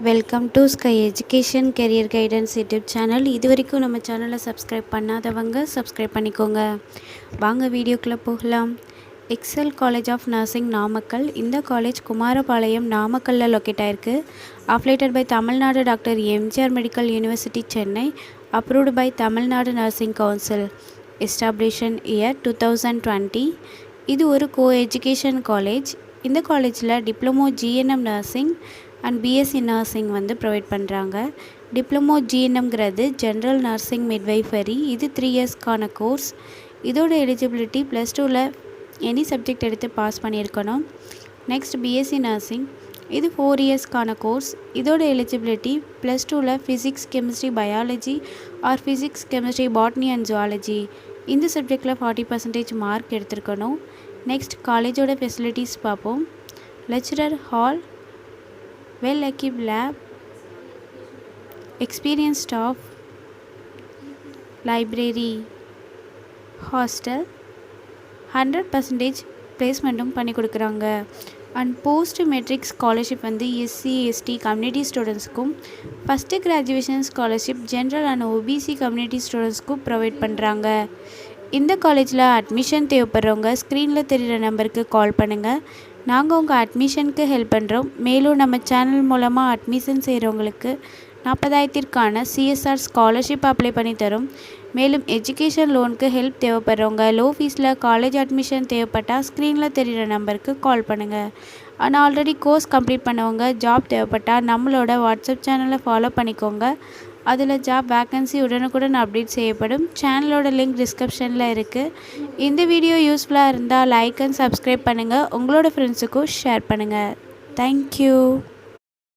Welcome to sky education career guidance YouTube channel. இது வரைக்கும் நம்ம சேனலை சப்ஸ்கிரைப் பண்ணாதவங்க சப்ஸ்கிரைப் பண்ணிக்கோங்க. வாங்க வீடியோக்குள்ளே போகலாம். Excel college of nursing Namakkal. இந்த காலேஜ் குமாரபாளையம் நாமக்கல்லில் லொக்கேட் ஆயிருக்கு. Affiliated by Tamil Nadu doctor MGR medical university Chennai. Approved by Tamil Nadu nursing council. Establishment year 2020. இது ஒரு கோ எஜுகேஷன் காலேஜ். இந்த காலேஜில் diploma GNM nursing and BSc nursing provide பண்ணுறாங்க. டிப்ளமோ GNMங்கிறது ஜென்ரல் நர்சிங் மிட்வைஃபரி. இது 3 இயர்ஸ்க்கான கோர்ஸ். இதோட எலிஜிபிலிட்டி +2ல் எனி சப்ஜெக்ட் எடுத்து பாஸ் பண்ணியிருக்கணும். Next BSc nursing. இது 4 இயர்ஸ்க்கான கோர்ஸ். இதோட எலிஜிபிலிட்டி +2ல் physics, chemistry, biology or physics, chemistry, botany and zoology இந்த சப்ஜெக்டில் 40% மார்க் எடுத்திருக்கணும். நெக்ஸ்ட் காலேஜோட ஃபெசிலிட்டிஸ் பார்ப்போம். Lecturer hall, well-equipped lab, experienced staff, library, hostel, 100% பிளேஸ்மெண்ட்டும் பண்ணி கொடுக்குறாங்க. And post matric scholarship SC ST community ஸ்டூடெண்ட்ஸ்க்கும், first graduation scholarship general and OBC community ஸ்டூடெண்ட்ஸ்க்கும் ப்ரொவைட் பண்ணுறாங்க. இந்த காலேஜில் அட்மிஷன் தேவைப்படுறவங்க ஸ்க்ரீனில் தெரிகிற நம்பருக்கு கால் பண்ணுங்கள். நாங்கள் உங்கள் அட்மிஷனுக்கு ஹெல்ப் பண்ணுறோம். மேலும் நம்ம சேனல் மூலமாக அட்மிஷன் செய்கிறவங்களுக்கு 40,000க்கான CSR ஸ்காலர்ஷிப் அப்ளை பண்ணி தரும். மேலும் எஜுகேஷன் லோனுக்கு ஹெல்ப் தேவைப்படுறவங்க லோ ஃபீஸில் காலேஜ் அட்மிஷன் தேவைப்பட்டால் ஸ்க்ரீனில் தெரிகிற நம்பருக்கு கால் பண்ணுங்கள். ஆனால் ஆல்ரெடி கோர்ஸ் கம்ப்ளீட் பண்ணவங்க ஜாப் தேவைப்பட்டால் நம்மளோட வாட்ஸ்அப் சேனலை ஃபாலோ பண்ணிக்கோங்க. அதில் ஜாப் வேக்கன்சி உடனுக்குடன் அப்டேட் செய்யப்படும். சேனலோட லிங்க் டிஸ்கிரிப்ஷனில் இருக்குது. இந்த வீடியோ யூஸ்ஃபுல்லாக இருந்தால் லைக் அண்ட் சப்ஸ்கிரைப் பண்ணுங்கள். உங்களோட ஃப்ரெண்ட்ஸுக்கும் ஷேர் பண்ணுங்கள். தேங்க்யூ.